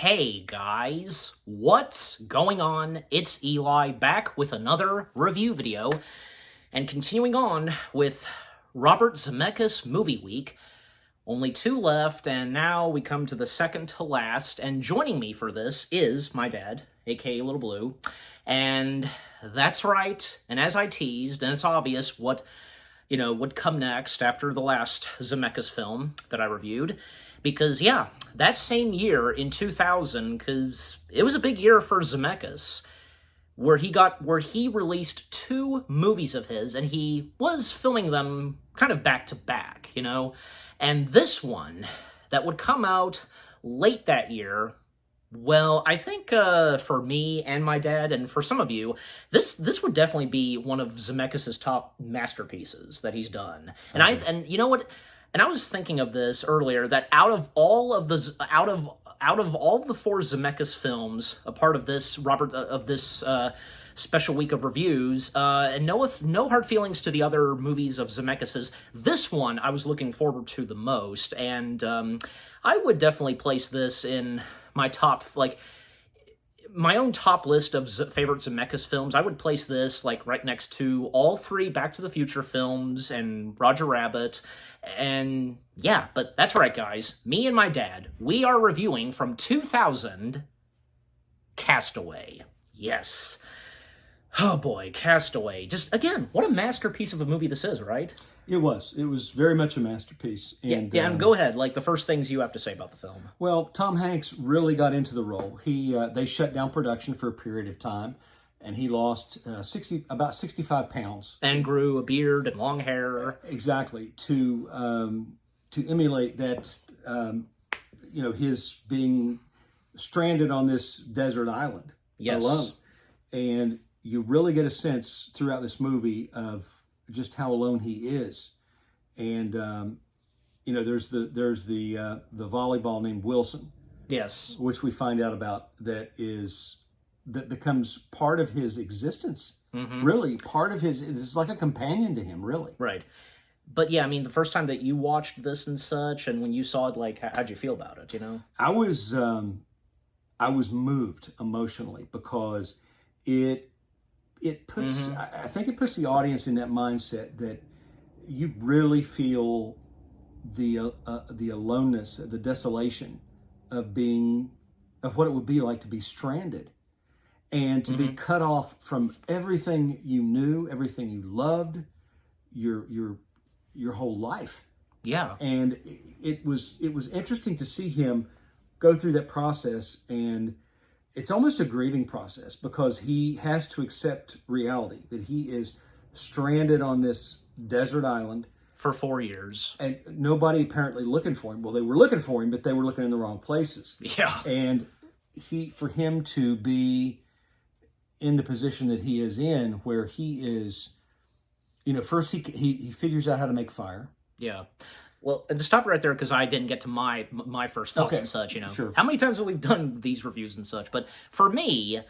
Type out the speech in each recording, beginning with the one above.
Hey guys, what's going on? It's Eli back with another review video and continuing on with Robert Zemeckis Movie Week. Only two left, and now we come to the second to last, and joining me for this is my dad, aka Little Blue. And that's right, and as I teased, and it's obvious what would come next after the last Zemeckis film that I reviewed. Because, yeah, that same year in 2000, because it was a big year for Zemeckis, where he released two movies of his, and he was filming them kind of back to back, And this one, that would come out late that year, well, I think for me and my dad, and for some of you, this would definitely be one of Zemeckis' top masterpieces that he's done. And and you know what? And I was thinking of this earlier, that out of all of the four Zemeckis films, a part of this special week of reviews, and no hard feelings to the other movies of Zemeckis's, this one I was looking forward to the most, and I would definitely place this in my top, my own top list of favorite Zemeckis films. I would place this right next to all three Back to the Future films and Roger Rabbit. And yeah, but that's right, guys. Me and my dad, we are reviewing from 2000, Castaway. Yes. Oh boy, Castaway. Just, again, what a masterpiece of a movie this is, right? It was. It was very much a masterpiece. And, and go ahead. The first things you have to say about the film. Well, Tom Hanks really got into the role. They shut down production for a period of time, and he lost about 65 pounds. And grew a beard and long hair. Exactly. To emulate that, his being stranded on this desert island alone. And you really get a sense throughout this movie of just how alone he is. And there's the volleyball named Wilson, yes, which we find out about, that becomes part of his existence. Mm-hmm. Really part of his, it's like a companion to him, really. Right. But yeah, I mean, the first time that you watched this and such, and when you saw it, how'd you feel about it? I was moved emotionally, because it puts, I think it puts the audience in that mindset that you really feel the aloneness, the desolation of what it would be like to be stranded, and to be cut off from everything you knew, everything you loved, your whole life. Yeah. And it was interesting to see him go through that process, and it's almost a grieving process, because he has to accept reality, that he is stranded on this desert island for 4 years. And nobody apparently looking for him. Well, they were looking for him, but they were looking in the wrong places. Yeah. And for him to be in the position that he is in, where he is, first he figures out how to make fire. Yeah. Well, and to stop right there, because I didn't get to my first thoughts and such, Sure. How many times have we done these reviews and such? But for me,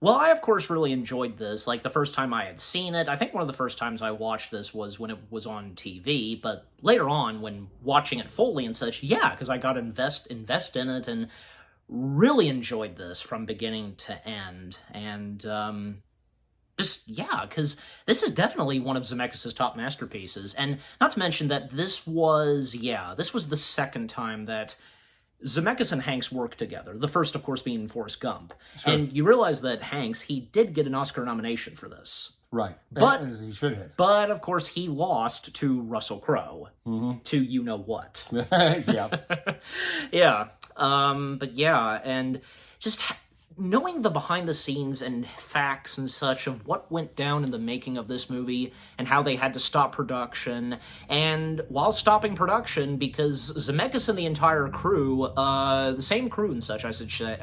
well, I, of course, really enjoyed this. The first time I had seen it, I think one of the first times I watched this was when it was on TV, but later on, when watching it fully and such, yeah, because I got to invest in it, and really enjoyed this from beginning to end. And, because this is definitely one of Zemeckis' top masterpieces. And not to mention that this was the second time that Zemeckis and Hanks worked together. The first, of course, being Forrest Gump. Sure. And you realize that Hanks, he did get an Oscar nomination for this. Right. But as he should have. But, of course, he lost to Russell Crowe. Mm-hmm. To you-know-what. Yeah. Yeah. But yeah, and just knowing the behind-the-scenes and facts and such of what went down in the making of this movie, and how they had to stop production, and while stopping production, because Zemeckis and the entire crew, the same crew and such, I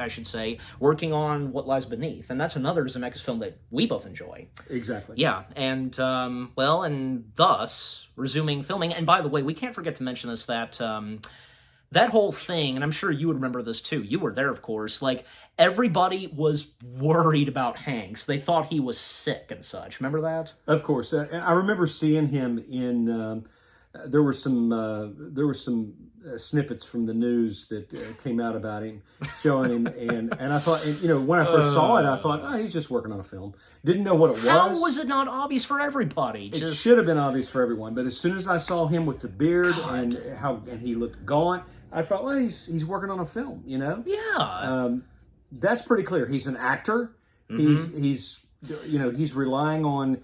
should say, working on What Lies Beneath, and that's another Zemeckis film that we both enjoy. Exactly. Yeah, and, and thus, resuming filming, and by the way, we can't forget to mention this, that, that whole thing, and I'm sure you would remember this too, you were there, of course, everybody was worried about Hanks. They thought he was sick and such. Remember that? Of course. I remember seeing him in there were some snippets from the news that came out about him, showing him, and I thought, and, you know, when I first saw it, I thought, oh, he's just working on a film. Didn't know what it was. How was it not obvious for everybody? It should have been obvious for everyone, but as soon as I saw him with the beard and he looked gaunt, I thought, well, he's working on a film, you know? Yeah. That's pretty clear. He's an actor. He's you know, he's relying on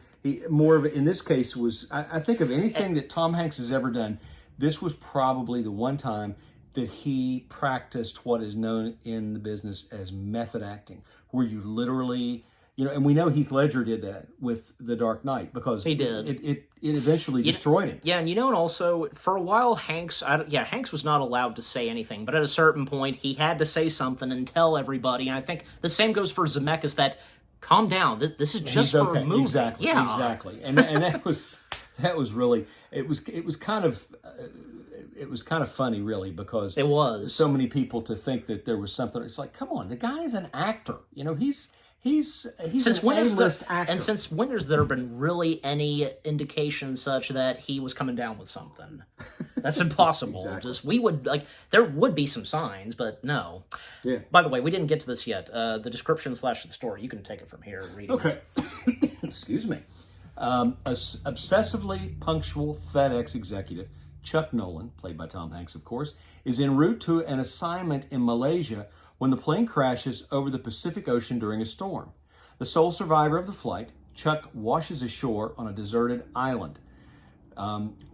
more of it. In this case, was I think of anything that Tom Hanks has ever done, this was probably the one time that he practiced what is known in the business as method acting, where you literally, you know, and we know Heath Ledger did that with The Dark Knight because he did. It eventually destroyed him. Yeah, and you know, and also for a while, Hanks was not allowed to say anything, but at a certain point, he had to say something and tell everybody. And I think the same goes for Zemeckis. That calm down. This is just for a movie. Exactly. Yeah. Exactly. And that was really it was kind of funny, really, because it was so many people to think that there was something. It's like, come on, the guy is an actor. You know, he's since when an A-list actor. And since when has there been really any indication such that he was coming down with something? That's impossible. Exactly. Just there would be some signs, but no. Yeah. By the way, we didn't get to this yet. The description / the story. You can take it from here. Reading Okay. Excuse me. Obsessively punctual FedEx executive Chuck Nolan, played by Tom Hanks, of course, is en route to an assignment in Malaysia when the plane crashes over the Pacific Ocean during a storm. The sole survivor of the flight, Chuck washes ashore on a deserted island.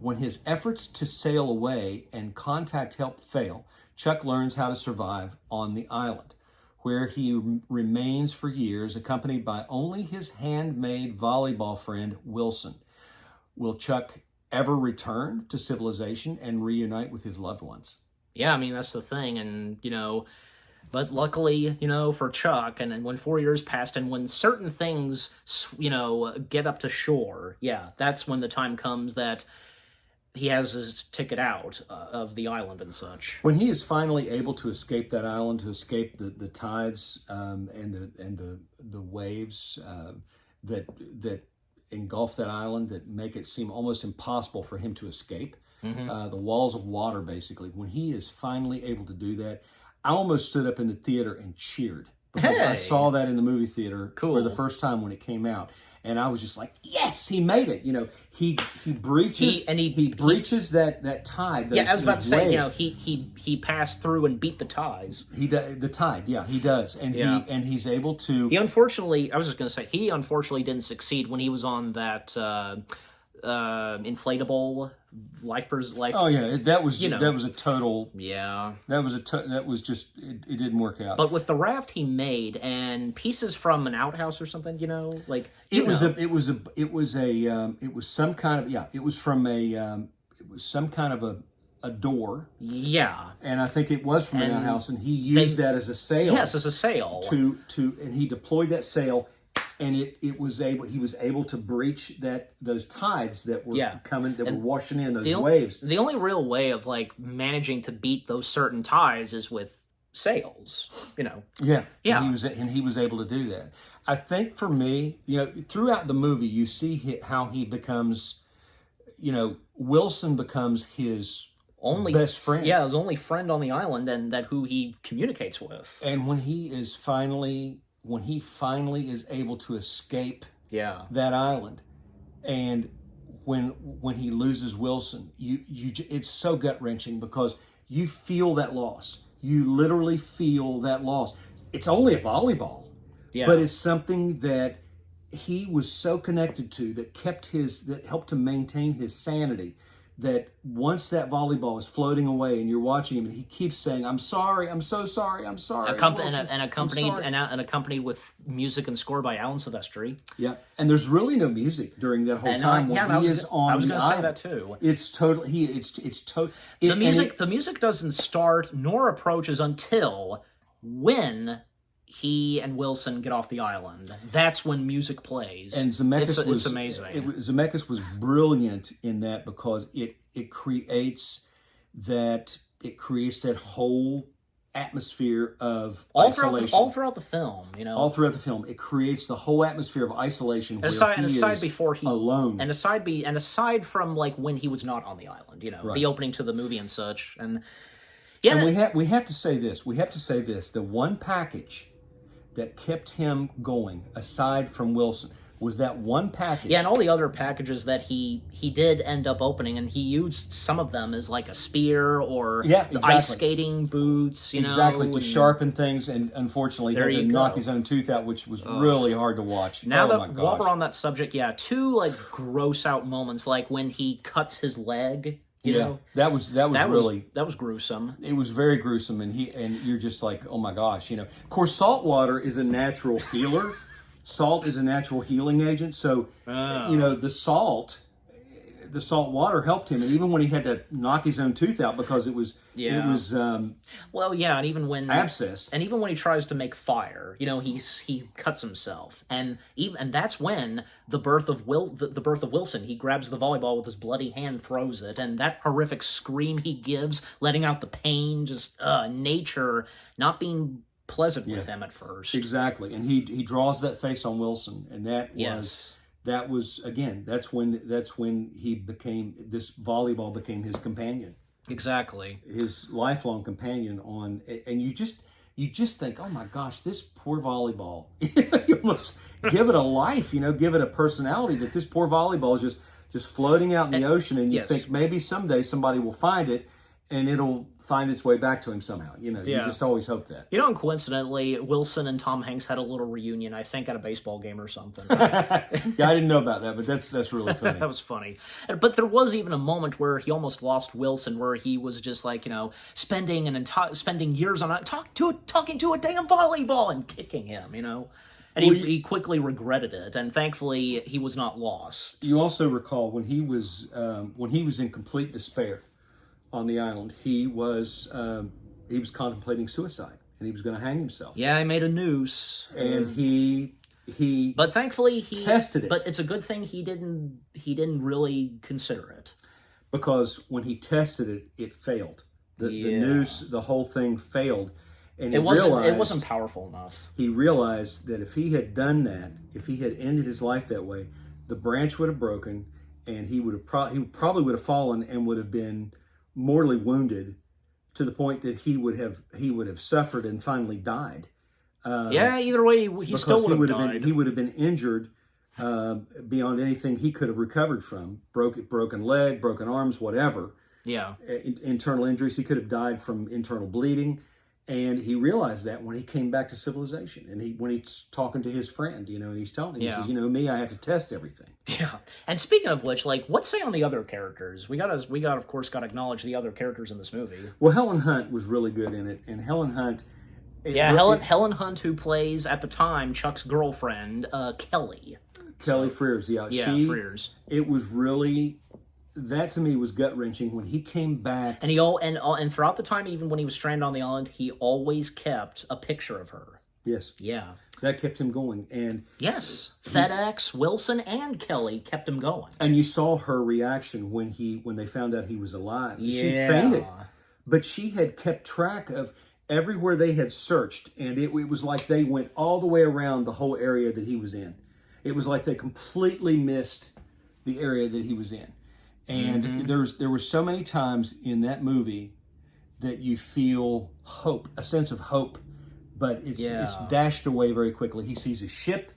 When his efforts to sail away and contact help fail, Chuck learns how to survive on the island, where he remains for years, accompanied by only his handmade volleyball friend, Wilson. Will Chuck ever return to civilization and reunite with his loved ones? Yeah, I mean, that's the thing, and, you know, but luckily, you know, for Chuck, and when 4 years passed, and when certain things, you know, get up to shore, yeah, that's when the time comes that he has his ticket out of the island and such. When he is finally able to escape that island, to escape the tides and the waves that engulf that island, that make it seem almost impossible for him to escape, the walls of water, basically. When he is finally able to do that, I almost stood up in the theater and cheered because I saw that in the movie theater for the first time when it came out, and I was just like, "Yes, he made it!" You know, he breaches that tide. Yeah, I was about to say, you know, he passed through and beat the ties. The tide, yeah, he does, and he's able to. He unfortunately didn't succeed when he was on that inflatable life. Oh yeah, that was a total. Yeah, that was just it didn't work out. But with the raft he made and pieces from an outhouse or something, you know, like it was some kind of a door. Yeah, and I think it was from an outhouse, and he used that as a sail. Yes, as a sail and he deployed that sail. And he was able to breach those tides that were coming, that were washing in those waves. The only real way of like managing to beat those certain tides is with sails, you know. Yeah. And he was able to do that. I think for me, you know, throughout the movie, you see how he becomes, you know, Wilson becomes his only best friend. Yeah, his only friend on the island, and that who he communicates with. And when he finally is able to escape that island, and when he loses Wilson, it's so gut-wrenching because you feel that loss. You literally feel that loss. It's only a volleyball, but it's something that he was so connected to, that helped to maintain his sanity, that once that volleyball is floating away and you're watching him and he keeps saying, "I'm sorry, I'm so sorry, I'm sorry." Accompanied with music and score by Alan Silvestri. Yeah, and there's really no music during that whole time when he is on the island. I was going to say that too. It's totally the music doesn't start nor approaches until when he and Wilson get off the island. That's when music plays. And Zemeckis it's amazing. Zemeckis was brilliant in that because it creates that whole atmosphere of all isolation. throughout the film, you know. All throughout the film, it creates the whole atmosphere of isolation where aside he is before he alone. and aside from like when he was not on the island, you know, Right. the opening to the movie and such, and yeah, And we have to say this. We have to say this. The one package that kept him going, aside from Wilson, was that one package. yeah, and all the other packages that he did end up opening, and he used some of them as like a spear or Yeah, exactly. ice skating boots, you know, Exactly, to and sharpen things, and unfortunately he There had to you knock go. his own tooth out, which was really hard to watch. Now Oh my that while gosh. we're on that subject, yeah, two like gross out moments, like when he cuts his leg, you know, that was really that was gruesome. it was very gruesome, and you're just like, oh my gosh, you know. Of course, salt water is a natural healer. Salt is a natural healing agent, so you know the salt water helped him, and even when he had to knock his own tooth out because it was Well, yeah, and even when abscessed. And even when he tries to make fire, you know, he cuts himself, and that's when the birth of Wilson. He grabs the volleyball with his bloody hand, throws it, and that horrific scream he gives, letting out the pain, just nature not being pleasant with him at first. Exactly, and he draws that face on Wilson, and that's when he became this volleyball became his companion. Exactly. His lifelong companion and you just think, oh my gosh, this poor volleyball. You almost give it a life, you know, give it a personality, that this poor volleyball is just floating out in the ocean, and you think maybe someday somebody will find it and it'll find its way back to him somehow. You know, you just always hope that. You know, and coincidentally, Wilson and Tom Hanks had a little reunion, I think, at a baseball game or something. Yeah, I didn't know about that, but that's really funny. That was funny. But there was even a moment where he almost lost Wilson, where he was just like, you know, spending years on talking to a damn volleyball and kicking him, you know. And he quickly regretted it, and thankfully he was not lost. You also recall when he was in complete despair on the island, he was contemplating suicide, and he was going to hang himself. Yeah, he made a noose, and he but thankfully he tested it. But it's a good thing he didn't really consider it, because when he tested it, it failed. The noose, the whole thing failed, and it wasn't powerful enough. He realized that if he had done that, if he had ended his life that way, the branch would have broken, and he probably would have fallen and would have been mortally wounded, to the point that he would have suffered and finally died. Either way, he still would have died. He would have been injured beyond anything he could have recovered from. Broken leg, broken arms, whatever. Yeah. Internal injuries. He could have died from internal bleeding. And he realized that when he came back to civilization, and when he's talking to his friend, you know, and he's telling him, he says, you know, me, I have to test everything. Yeah. And speaking of which, like, let's say on the other characters, we got of course got to acknowledge the other characters in this movie. Well, Helen Hunt was really good in it, and Helen Hunt. Helen Hunt, who plays at the time Chuck's girlfriend, Kelly. Kelly Frears, Frears. It was really. That to me was gut-wrenching when he came back. And and throughout the time, even when he was stranded on the island, he always kept a picture of her. Yes. Yeah. That kept him going. And yes, FedEx, Wilson, and Kelly kept him going. And you saw her reaction when they found out he was alive. Yeah. She fainted. But she had kept track of everywhere they had searched, and it was like they went all the way around the whole area that he was in. It was like they completely missed the area that he was in. And there were so many times in that movie that you feel hope, a sense of hope, but it's dashed away very quickly. He sees a ship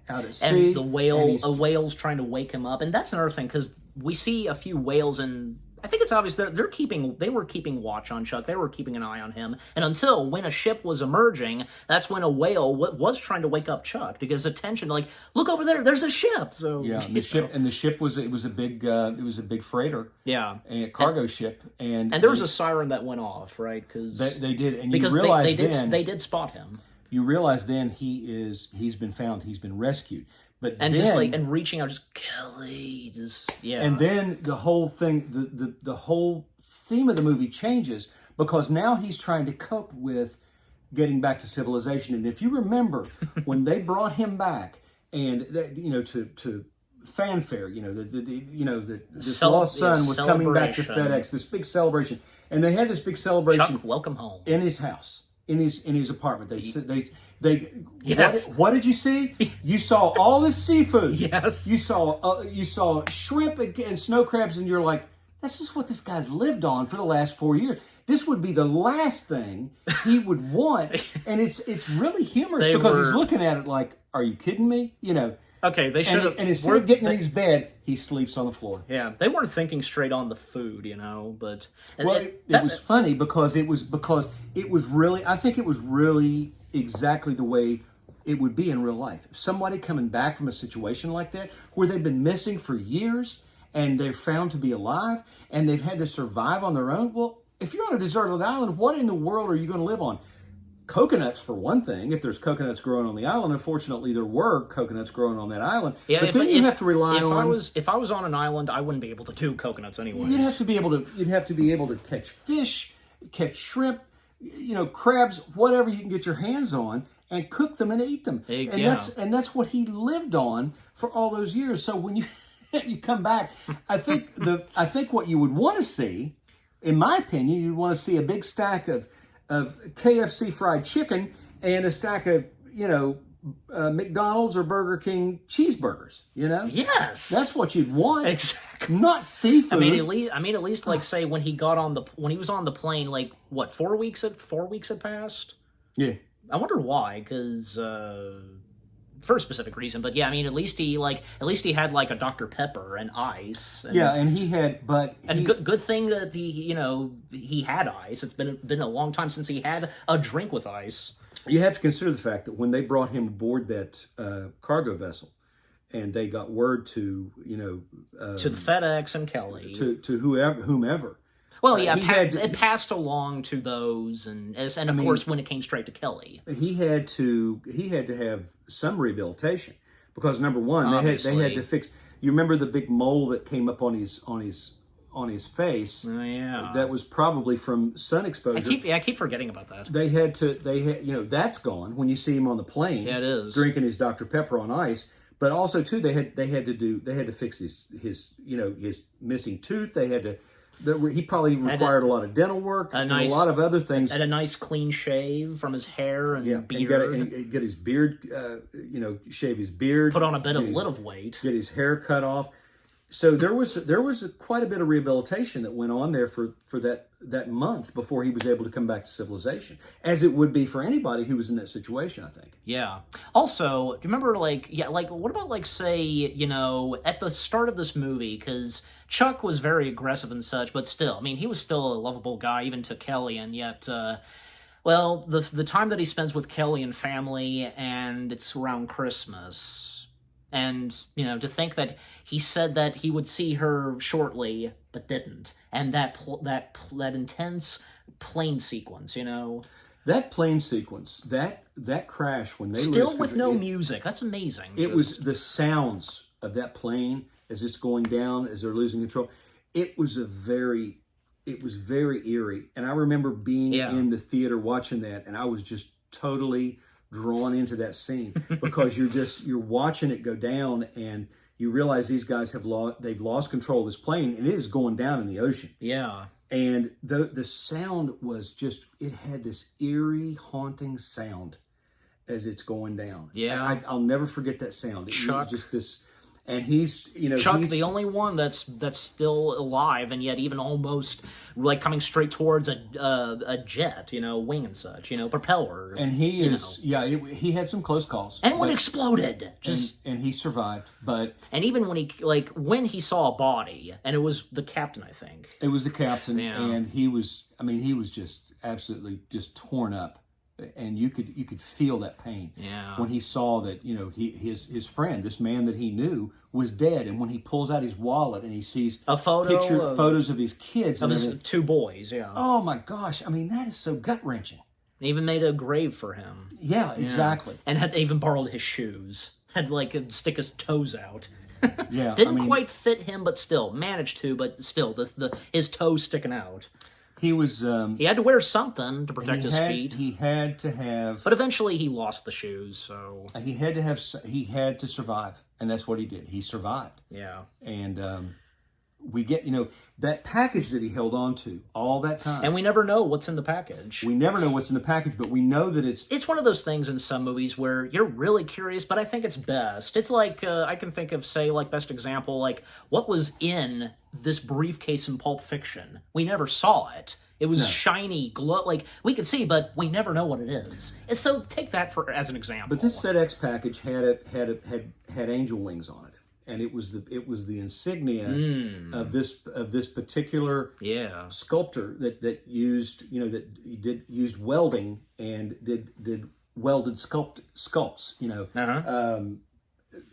out at sea, and a whale's trying to wake him up. And that's another thing, because we see a few whales, and I think it's obvious they were keeping watch on Chuck. They were keeping an eye on him. And until when a ship was emerging, that's when a whale was trying to wake up Chuck to get his attention. Like, look over there, there's a ship. So the ship was a big freighter. Yeah, a cargo ship, and there was a siren that went off, right? Because they did, and because you realize they did spot him. You realize then he's been found, he's been rescued. But and then, just like and reaching out, just Kelly, And then the whole thing, the whole theme of the movie changes, because now he's trying to cope with getting back to civilization. And if you remember, when they brought him back, and to fanfare, this lost son was coming back to FedEx, this big celebration, and they had this big celebration. Chuck, welcome home in his house. in his apartment. They Yes. What did you see? You saw all this seafood. Yes. You saw shrimp and snow crabs, and you're like, this is what this guy's lived on for the last 4 years. This would be the last thing he would want, and it's really humorous because he's looking at it like, are you kidding me? You know. Okay, they should have. And instead of getting in his bed, he sleeps on the floor. Yeah, they weren't thinking straight on the food, you know. But Well, it was funny because it was really, I think it was really exactly the way it would be in real life. If somebody coming back from a situation like that, where they've been missing for years and they're found to be alive and they've had to survive on their own, well, if you're on a deserted island, what in the world are you going to live on? Coconuts, for one thing. If there's coconuts growing on the island, unfortunately, there were coconuts growing on that island. Yeah, but then you have to rely on. If I was on an island, I wouldn't be able to do coconuts anyways. You'd have to be able to catch fish, catch shrimp, crabs, whatever you can get your hands on, and cook them and eat them. That's what he lived on for all those years. So when you you come back, I think what you would want to see, in my opinion, you'd want to see a big stack of KFC fried chicken and a stack of McDonald's or Burger King cheeseburgers. Yes, that's what you'd want. Exactly. Not seafood. I mean, at least like say when he was on the plane, like what 4 weeks had passed. Yeah, I wonder why, because for a specific reason. But yeah, I mean, at least he had like a Dr. Pepper and ice. And he had, good thing that he had ice. It's been a long time since he had a drink with ice. You have to consider the fact that when they brought him aboard that cargo vessel, and they got word to to the FedEx and Kelly, to whomever. Well, yeah, it passed along to those, and of course, when it came straight to Kelly, he had to have some rehabilitation because number one, they had to fix. You remember the big mole that came up on his face? Oh, yeah, that was probably from sun exposure. I keep forgetting about that. They had that's gone when you see him on the plane. Yeah, it is drinking his Dr. Pepper on ice. But also too, they had to fix his missing tooth. He probably required a lot of dental work and a lot of other things. And a nice clean shave from his hair and beard. And get his beard, shave his beard. Put on a bit of weight. Get his hair cut off. So there was quite a bit of rehabilitation that went on there for that month before he was able to come back to civilization, as it would be for anybody who was in that situation, I think. Yeah. Also, do you remember, what about, say, at the start of this movie, because Chuck was very aggressive and such, but still, I mean, he was still a lovable guy, even to Kelly, and yet, the time that he spends with Kelly and family, and it's around Christmas. And, to think that he said that he would see her shortly, but didn't. And that intense plane sequence, That plane sequence, that crash when they still with no music. That's amazing. It was the sounds of that plane as it's going down, as they're losing control. It was very eerie. And I remember being in the theater watching that, and I was just totally drawn into that scene because you're watching it go down, and you realize these guys they've lost control of this plane, and it is going down in the ocean. Yeah. And the sound was just, it had this eerie, haunting sound as it's going down. Yeah. I'll never forget that sound. Chuck. It was just this, and he's, Chuck, the only one that's still alive, and yet even almost like coming straight towards a jet, wing and such, propeller. And he is, he had some close calls. And when it exploded, and he survived, but. And even when he saw a body, and it was the captain, I think. It was the captain, and he was just absolutely just torn up. And you could feel that pain when he saw that his friend, this man that he knew, was dead. And when he pulls out his wallet and he sees photos of his kids of his two boys, oh my gosh! I mean, that is so gut wrenching. They even made a grave for him. Yeah, exactly. And had even borrowed his shoes. Had stick his toes out. Yeah, didn't quite fit him, but still managed to. But still, his toes sticking out. He was. He had to wear something to protect his feet. He had to have. But eventually, he lost the shoes. So he had to survive, and that's what he did. He survived. Yeah. And we get, that package that he held on to all that time. And we never know what's in the package. We never know what's in the package, but we know that it's one of those things in some movies where you're really curious, but I think it's best. It's like, I can think of, say, like, best example, like, what was in this briefcase in Pulp Fiction? We never saw it. It was shiny, glow, like, we could see, but we never know what it is. And so take that as an example. But this FedEx package had angel wings on it. And it was the insignia of this particular sculptor that used used welding and did welded sculpts,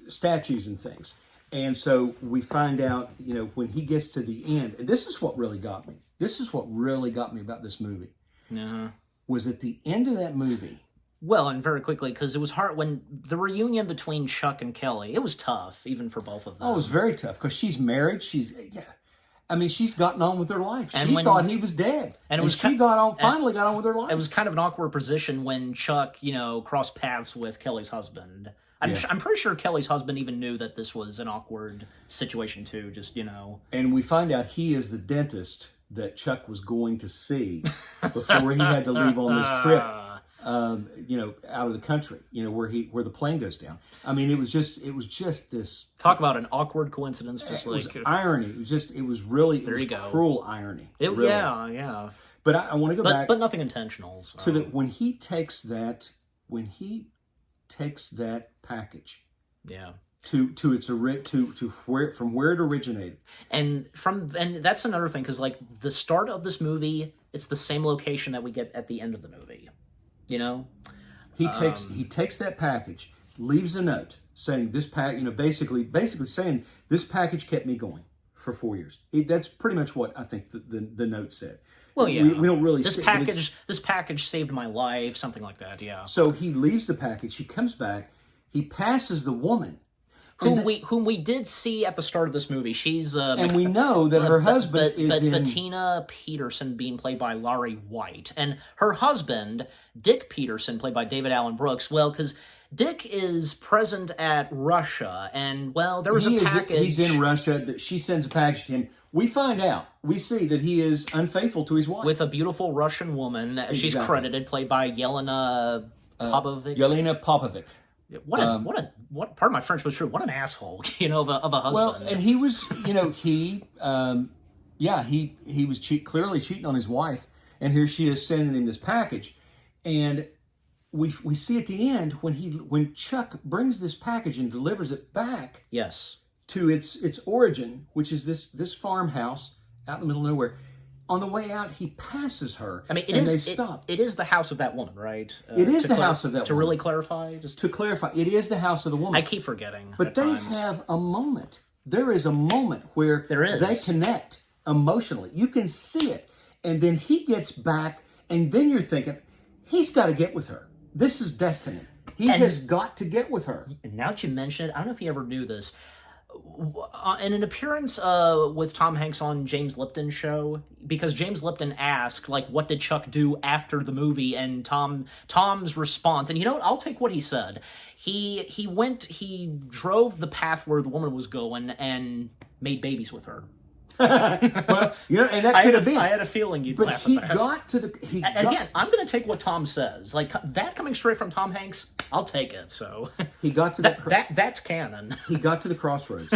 statues and things. And so we find out, when he gets to the end, and this is what really got me. This is what really got me about this movie. Was at the end of that movie. Well, and very quickly, because it was hard when the reunion between Chuck and Kelly, it was tough, even for both of them. Oh, it was very tough, because she's married. She's gotten on with her life. And she thought he was dead. And she finally got on with her life. It was kind of an awkward position when Chuck, crossed paths with Kelly's husband. I'm pretty sure Kelly's husband even knew that this was an awkward situation, too, And we find out he is the dentist that Chuck was going to see before he had to leave on this trip. Out of the country, where the plane goes down. I mean, it was just this. Talk about an awkward coincidence, it was irony. It was cruel irony. Really. Yeah. But I want to go back, but nothing intentional. So. To when he takes that package, to its from where it originated, and that's another thing, because like the start of this movie, it's the same location that we get at the end of the movie. He takes that package, leaves a note saying this basically saying this package kept me going for 4 years. That's pretty much what I think the note said. Well, yeah, we don't really. This package saved my life, something like that. Yeah. So he leaves the package. He comes back. He passes the woman. Whom we did see at the start of this movie. She's and we know that her husband is Bettina Peterson, being played by Laurie White, and her husband Dick Peterson, played by David Allen Brooks. Well, because Dick is present at Russia, and there was a package. He's in Russia. That she sends a package to him. We see that he is unfaithful to his wife with a beautiful Russian woman. Exactly. She's credited, played by Yelena Popovic. Yelena Popovic. Pardon my French, but sure, what an asshole, of a husband. Well, and he was, he was clearly cheating on his wife, and here she is sending him this package, and we see at the end when Chuck brings this package and delivers it back, to its origin, which is this farmhouse out in the middle of nowhere. On the way out, he passes her. I mean, they stop. It is the house of that woman, right? It is the house of that woman. To really clarify? To clarify, it is the house of the woman. I keep forgetting. But they have a moment. There is a moment where they connect emotionally. You can see it. And then he gets back, and then you're thinking, he's got to get with her. This is destiny. He has got to get with her. And now that you mention it, I don't know if you ever knew this. In an appearance with Tom Hanks on James Lipton's show, because James Lipton asked, what did Chuck do after the movie, and Tom's response, and you know what, I'll take what he said. He drove the path where the woman was going and made babies with her. Well, and that could have been. I had a feeling you'd laugh at that. Again, I'm going to take what Tom says. That coming straight from Tom Hanks, I'll take it. So he got to that's canon. He got to the crossroads,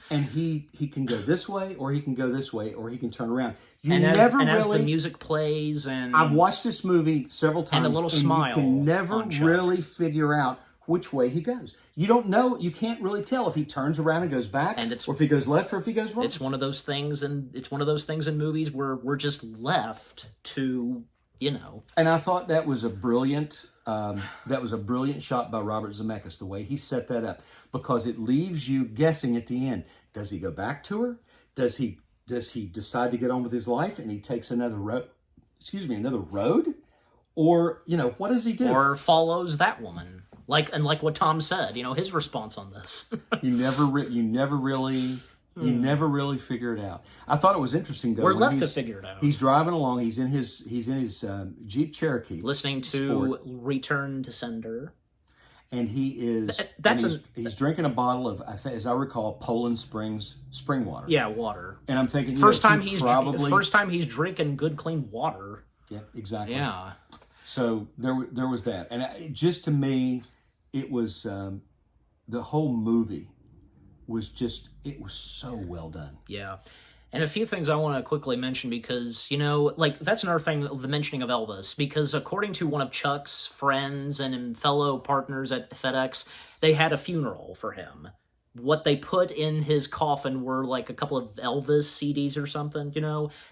and he can go this way, or he can go this way, or he can turn around. As the music plays, and I've watched this movie several times, and a little smile. You can never really figure out which way he goes. You don't know. You can't really tell if he turns around and goes back, or if he goes left, or if he goes right. It's one of those things, and it's one of those things in movies where we're just left to, And I thought that was a brilliant shot by Robert Zemeckis, the way he set that up, because it leaves you guessing at the end. Does he go back to her? Does he decide to get on with his life and he takes another road? Or what does he do? Or follows that woman. Like what Tom said, his response on this. You never really figure it out. I thought it was interesting though. We're left to figure it out. He's driving along. He's in his Jeep Cherokee, listening to Return to Sender, and he is he's drinking a bottle of, as I recall, Poland Springs spring water. Yeah, water. And I'm thinking, first time he's drinking good clean water. Yeah, exactly. Yeah. So there was that, and just to me, it was the whole movie was so well done. Yeah. And a few things I want to quickly mention because, like, that's another thing, the mentioning of Elvis, because according to one of Chuck's friends and fellow partners at FedEx, they had a funeral for him. What they put in his coffin were, like, a couple of Elvis CDs or something,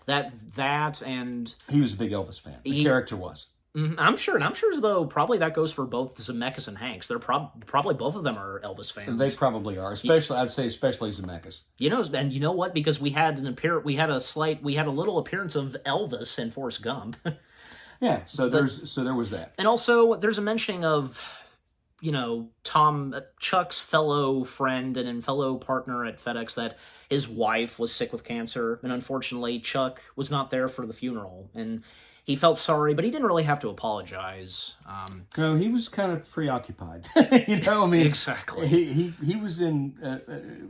that and... He was a big Elvis fan. The character was. I'm sure though, probably that goes for both Zemeckis and Hanks. They're probably both of them are Elvis fans. They probably are, especially Zemeckis. And you know what? Because we had a little appearance of Elvis in Forrest Gump. Yeah, so there was that. And also there's a mentioning of, Chuck's fellow friend and fellow partner at FedEx that his wife was sick with cancer, and unfortunately Chuck was not there for the funeral, and he felt sorry, but he didn't really have to apologize. No, he was kind of preoccupied. Exactly. He was in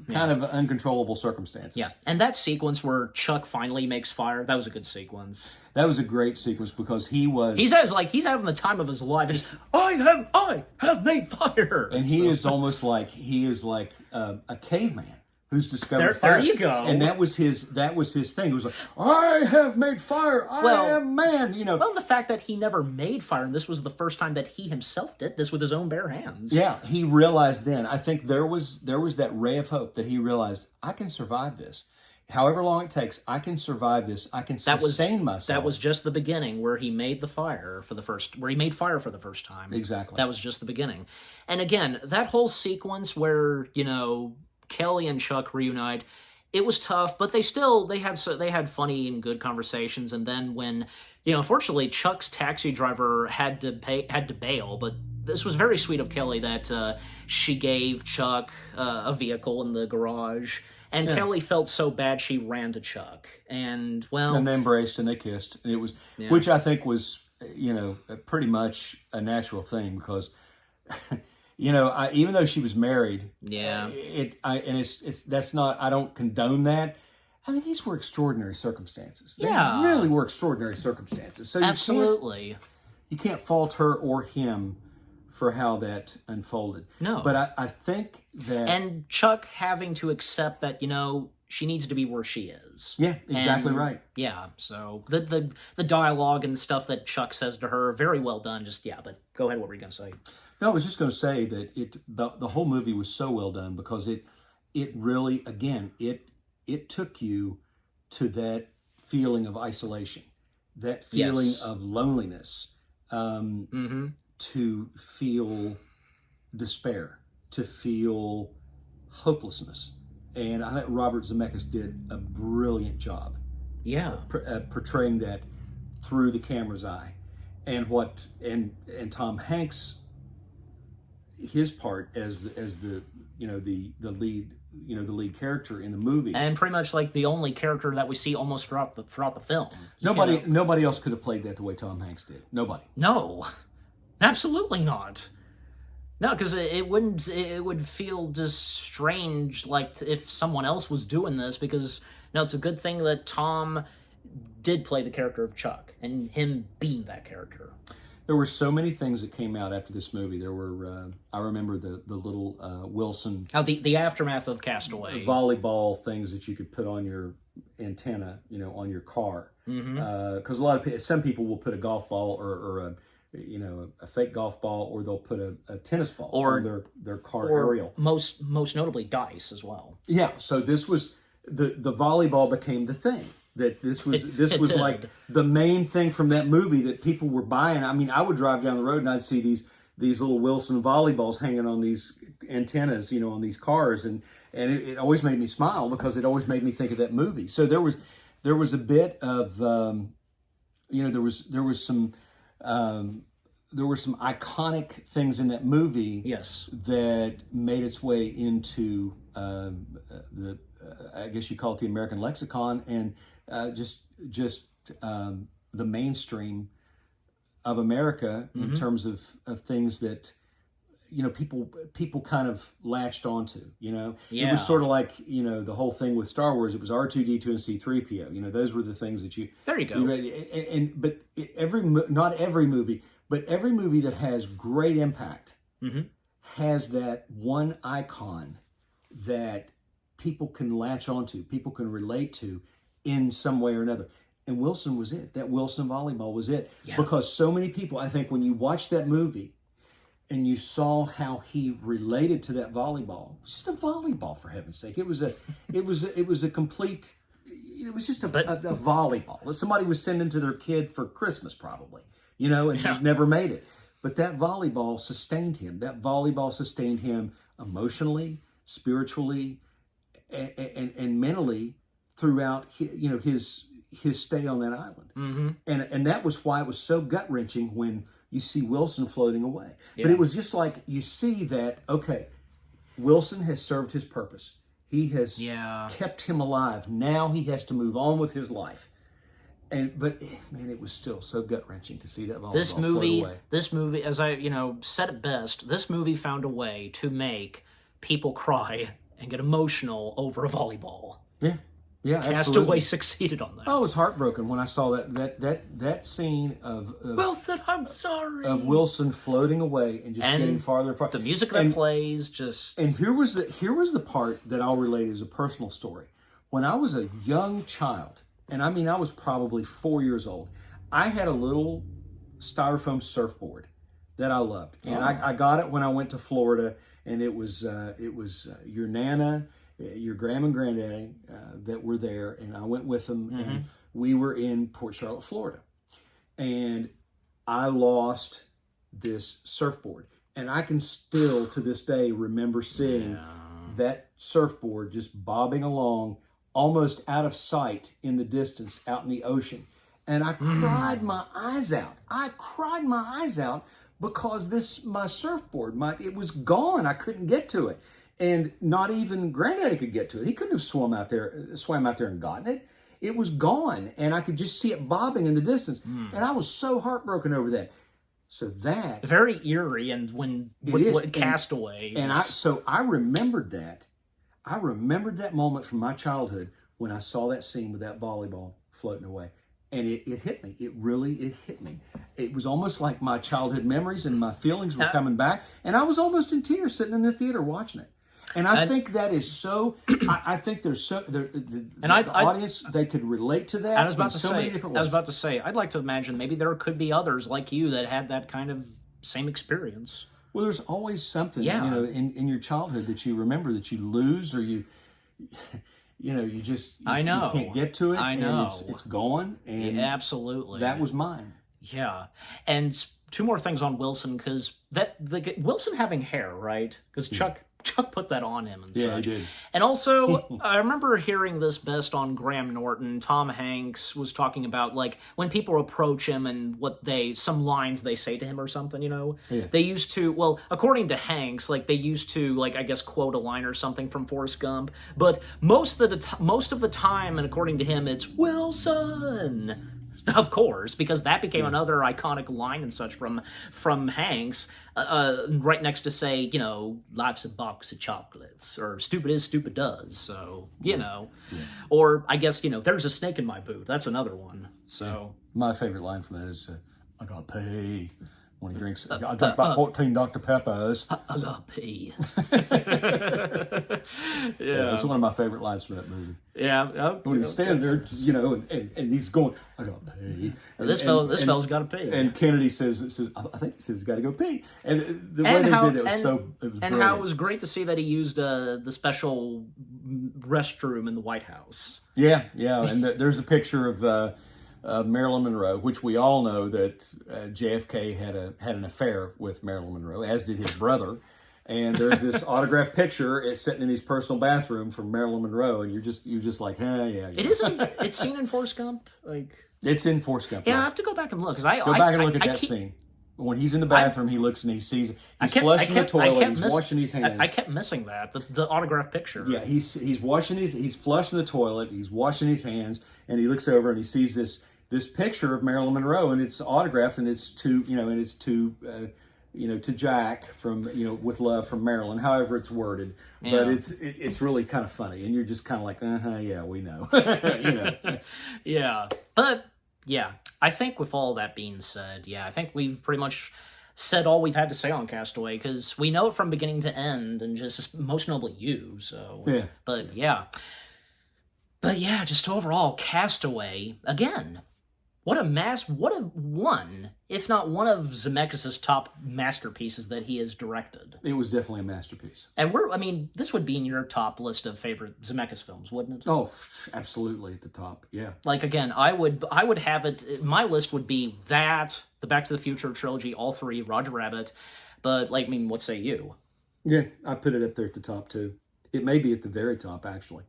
kind of uncontrollable circumstances. Yeah, and that sequence where Chuck finally makes fire, that was a good sequence. That was a great sequence because he's having the time of his life. And I have made fire, and he is almost like a caveman who's discovered fire. There you go. And that was his thing. He was like, I have made fire. I am man. Well, the fact that he never made fire, and this was the first time that he himself did this with his own bare hands. Yeah, he realized then. I think there was that ray of hope that he realized, I can survive this. However long it takes, I can survive this. I can sustain myself. That was just the beginning where he made fire for the first time. Exactly. That was just the beginning. And again, that whole sequence where, Kelly and Chuck reunite, it was tough, but they had funny and good conversations. And then when, unfortunately, Chuck's taxi driver had to bail, but this was very sweet of Kelly that she gave Chuck a vehicle in the garage, and Kelly felt so bad she ran to Chuck, and they embraced and they kissed, and it was, which I think was, pretty much a natural thing because. Even though she was married, that's not. I don't condone that. I mean, these were extraordinary circumstances. They really were extraordinary circumstances. So absolutely, you can't fault her or him for how that unfolded. No, but I think that and Chuck having to accept that she needs to be where she is. Yeah, exactly right. Yeah, so the dialogue and stuff that Chuck says to her, very well done. But go ahead. What were you going to say? No, I was just going to say that the whole movie was so well done because it really, again, it took you to that feeling of isolation, that feeling of loneliness, to feel despair, to feel hopelessness. And I think Robert Zemeckis did a brilliant job. Yeah. Portraying that through the camera's eye. And Tom Hanks, his part as the lead character in the movie, and pretty much like the only character that we see almost throughout the film. Nobody else could have played that the way Tom Hanks did. Nobody. No, absolutely not. No, because it would feel just strange, like if someone else was doing this. Because it's a good thing that Tom did play the character of Chuck and him being that character. There were so many things that came out after this movie. There were, I remember the little Wilson... Oh, the aftermath of Castaway. Volleyball things that you could put on your antenna, on your car. Because some people will put a golf ball or a fake golf ball, or they'll put a tennis ball on their car aerial. Most notably dice as well. Yeah, so this was... The volleyball became the thing. That this was like the main thing from that movie that people were buying. I mean, I would drive down the road and I'd see these little Wilson volleyballs hanging on these antennas, on these cars, and it always made me smile because it always made me think of that movie. So there was a bit of there were some iconic things in that movie. Yes, that made its way into the I guess you call it the American lexicon, and just the mainstream of America in terms of things that people kind of latched onto. It Yeah. was sort of like the whole thing with Star Wars. It was R2D2 and C3PO. Those were the things that you. There you go. But not every movie, but every movie that has great impact has that one icon that people can latch onto, people can relate to in some way or another. And Wilson was it. That Wilson volleyball was it. Yeah. Because so many people, I think, when you watch that movie and you saw how he related to that volleyball, it was just a volleyball, for heaven's sake. It was a complete. It was just a volleyball that somebody was sending to their kid for Christmas, probably. And he never made it. But that volleyball sustained him. That volleyball sustained him emotionally, spiritually, and mentally throughout his stay on that island. And that was why it was so gut-wrenching when you see Wilson floating away. Yeah. But it was just like you see that, okay, Wilson has served his purpose. He has kept him alive. Now he has to move on with his life. But man, it was still so gut-wrenching to see that volleyball float away. This movie, as I said it best, this movie found a way to make people cry and get emotional over a volleyball. Yeah. Yeah, Castaway absolutely. succeeded on that. I was heartbroken when I saw that scene of Wilson, I'm sorry. Of Wilson floating away and just getting farther and farther. The music that plays just. And here was the part that I'll relate as a personal story. When I was a young child, and I mean I was probably 4 years old, I had a little styrofoam surfboard that I loved, and I got it when I went to Florida, and it was your Nana, your grandma and granddaddy that were there, and I went with them, and we were in Port Charlotte, Florida, and I lost this surfboard, and I can still to this day remember seeing that surfboard just bobbing along, almost out of sight in the distance, out in the ocean, and I cried my eyes out. Because my surfboard, it was gone. I couldn't get to it. And not even Granddaddy could get to it. He couldn't have swam out there and gotten it. It was gone, and I could just see it bobbing in the distance. And I was so heartbroken over that. So that very eerie, and when Castaway. And I remembered that. I remembered that moment from my childhood when I saw that scene with that volleyball floating away. And it hit me. It hit me. It was almost like my childhood memories and my feelings were coming back. And I was almost in tears sitting in the theater watching it. And I think that is so. I think there's so. The audience, they could relate to that. I was about to many different ways. I'd like to imagine maybe there could be others like you that had that kind of same experience. Well, there's always something, in your childhood that you remember that you lose or you can't get to it. I know. And it's gone. And absolutely. That was mine. Yeah. And two more things on Wilson, because Wilson having hair, right? Because Chuck put that on him and such. Yeah, he did. And also, I remember hearing this best on Graham Norton. Tom Hanks was talking about, like, when people approach him and some lines they say to him or something, Yeah. They used to, well, according to Hanks, like, they used to, like, I guess, quote a line or something from Forrest Gump. But most of the time, and according to him, it's, Wilson! Of course, because that became another iconic line and such from Hanks, right next to say, life's a box of chocolates, or stupid is, stupid does. So, or I guess, there's a snake in my boot. That's another one. So my favorite line from that is, I gotta pay. When he drinks, I drink about 14 Dr. Peppers. I gotta pee. Yeah, it's one of my favorite lines from that movie. Yeah. When he's standing there, and he's going, I gotta pee. This fella's gotta pee. And Kennedy says, I think he says he's gotta go pee. And the way they did it was brilliant. And how it was great to see that he used the special restroom in the White House. Yeah, and there's a picture of Marilyn Monroe, which we all know that JFK had an affair with Marilyn Monroe, as did his brother. And there's this autographed picture. It's sitting in his personal bathroom from Marilyn Monroe, and you're just like, yeah. It isn't. It's seen in Forrest Gump. It's in Forrest Gump. Yeah, I have to go back and look because go back and look at that scene. When he's in the bathroom, he looks and he sees he's flushing the toilet. He's washing his hands. I kept missing that the autographed picture. Yeah, he's flushing the toilet. He's washing his hands, and he looks over and he sees this picture of Marilyn Monroe, and it's autographed, and it's to to Jack from, with love from Marilyn, however it's worded. Yeah. But it's really kind of funny, and you're just kind of like, yeah, we know. Yeah. But, yeah, I think with all that being said, yeah, I think we've pretty much said all we've had to say on Castaway, because we know it from beginning to end, and just most notably you, so... Yeah. But, yeah. But, yeah, just overall, Castaway, again... What a one, if not one of Zemeckis' top masterpieces that he has directed. It was definitely a masterpiece. And this would be in your top list of favorite Zemeckis films, wouldn't it? Oh, absolutely at the top, yeah. Like, again, I would have it, my list would be that, the Back to the Future trilogy, all three, Roger Rabbit, but, what say you? Yeah, I put it up there at the top, too. It may be at the very top, actually.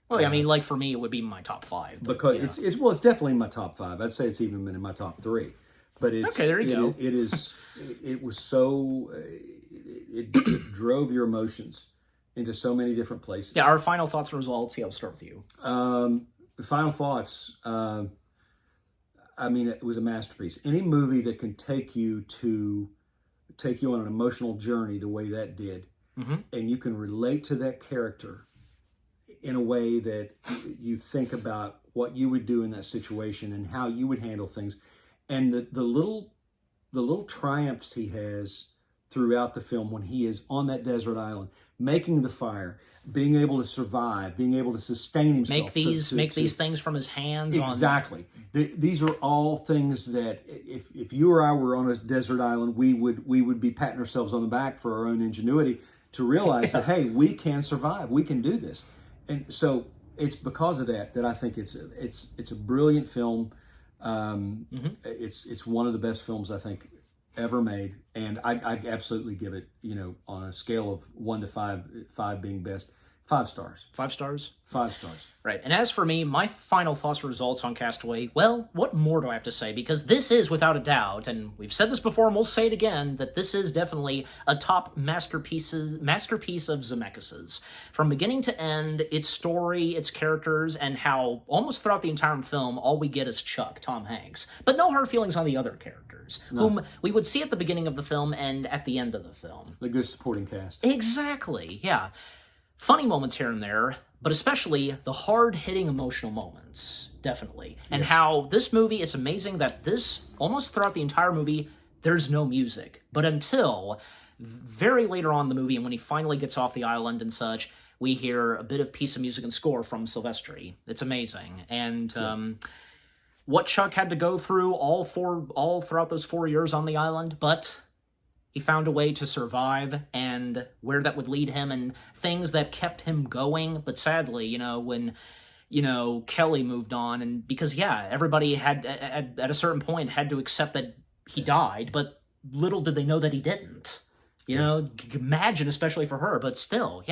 Well, for me, it would be my top 5. But, because it's definitely in my top 5. I'd say it's even been in my top 3. But okay, there you go. It was so, it drove your emotions into so many different places. Yeah, our final thoughts and results. Yeah, I'll start with you. The final thoughts. It was a masterpiece. Any movie that can take you on an emotional journey the way that did, and you can relate to that character in a way that you think about what you would do in that situation and how you would handle things, and the little triumphs he has throughout the film when he is on that desert island, making the fire, being able to survive, being able to sustain himself, make these things from his hands. Exactly. These are all things that if you or I were on a desert island, we would be patting ourselves on the back for our own ingenuity to realize that, hey, we can survive, we can do this. And so it's because of that I think it's a brilliant film. It's one of the best films I think ever made, and I absolutely give it, on a scale of 1 to 5, 5 being best, 5 stars. 5 stars? 5 stars. Right. And as for me, my final thoughts and results on Castaway, well, what more do I have to say? Because this is, without a doubt, and we've said this before and we'll say it again, that this is definitely a top masterpiece of Zemeckis's. From beginning to end, its story, its characters, and how almost throughout the entire film, all we get is Chuck, Tom Hanks. But no hard feelings on the other characters, whom we would see at the beginning of the film and at the end of the film. The good supporting cast. Exactly, yeah. Funny moments here and there, but especially the hard-hitting emotional moments, definitely. And how this movie, it's amazing that almost throughout the entire movie, there's no music. But until very later on in the movie, and when he finally gets off the island and such, we hear a bit of piece of music and score from Silvestri. It's amazing. And what Chuck had to go through all throughout those 4 years on the island, but... he found a way to survive, and where that would lead him, and things that kept him going. But sadly, when, Kelly moved on, and because, everybody had, at a certain point, had to accept that he died, but little did they know that he didn't. Imagine, especially for her, but still,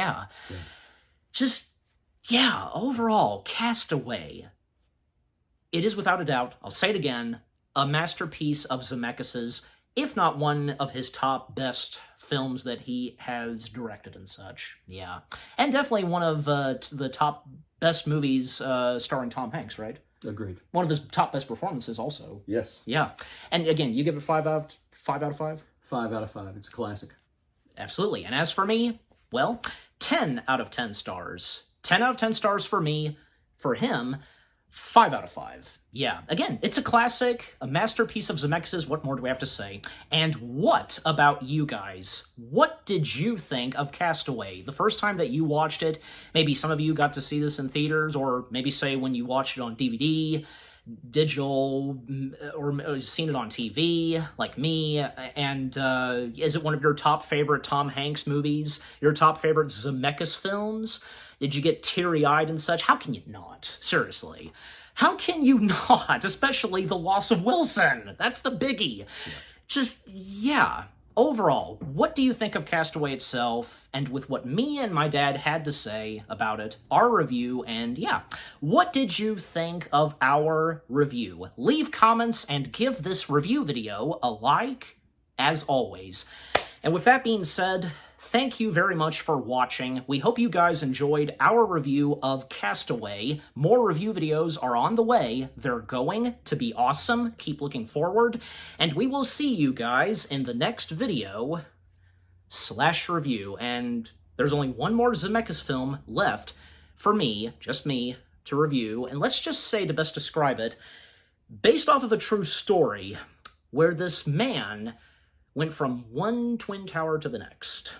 overall, Castaway. It is, without a doubt, I'll say it again, a masterpiece of Zemeckis's, if not one of his top best films that he has directed and such. Yeah. And definitely one of the top best movies starring Tom Hanks, right? Agreed. One of his top best performances also. Yes. Yeah. And again, you give it 5 out of 5? 5 out of 5. It's a classic. Absolutely. And as for me, well, 10 out of 10 stars. 10 out of 10 stars for me. For him, 5 out of 5. Yeah. Again, it's a classic, a masterpiece of Zemeckis's. What more do we have to say? And what about you guys? What did you think of Castaway? The first time that you watched it, maybe some of you got to see this in theaters, or maybe say when you watched it on DVD, digital, or seen it on TV, like me, and is it one of your top favorite Tom Hanks movies? Your top favorite Zemeckis films? Did you get teary-eyed and such? How can you not? Seriously. How can you not? Especially the loss of Wilson. That's the biggie. Overall, what do you think of Castaway itself, and with what me and my dad had to say about it, our review, and what did you think of our review? Leave comments and give this review video a like, as always. And with that being said, thank you very much for watching. We hope you guys enjoyed our review of Castaway. More review videos are on the way. They're going to be awesome. Keep looking forward. And we will see you guys in the next video / review. And there's only one more Zemeckis film left for me, just me, to review. And let's just say, to best describe it, based off of a true story where this man went from one Twin Tower to the next.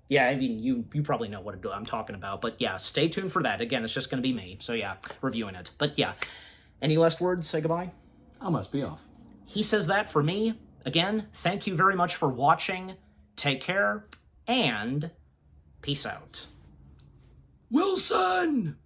Yeah, I mean, you probably know what I'm talking about, but yeah, stay tuned for that. Again, it's just going to be me, so yeah, reviewing it. But yeah, any last words? Say goodbye? I must be off. He says that for me. Again, thank you very much for watching. Take care, and peace out. Wilson!